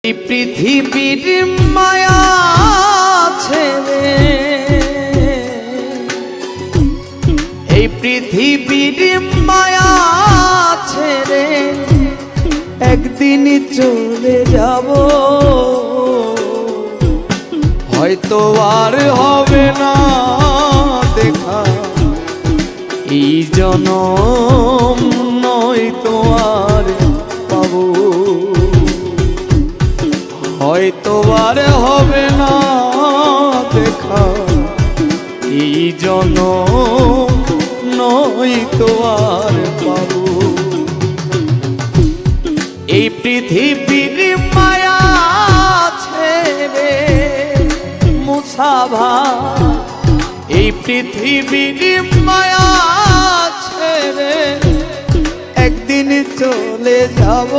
এই পৃথিবীর মায়া ছেড়ে, এই পৃথিবীর মায়া ছেড়ে একদিন চলে যাব, হয়তো আর হবে না দেখা এই জনম, নয়তো আর পাবো, হয়তো আর হবে না দেখা এই জনম, নয়তো আর পাবো। এই পৃথিবীর মায়া ছেড়ে মুসাভা, এই পৃথিবীর মায়া ছেড়ে একদিন চলে যাব।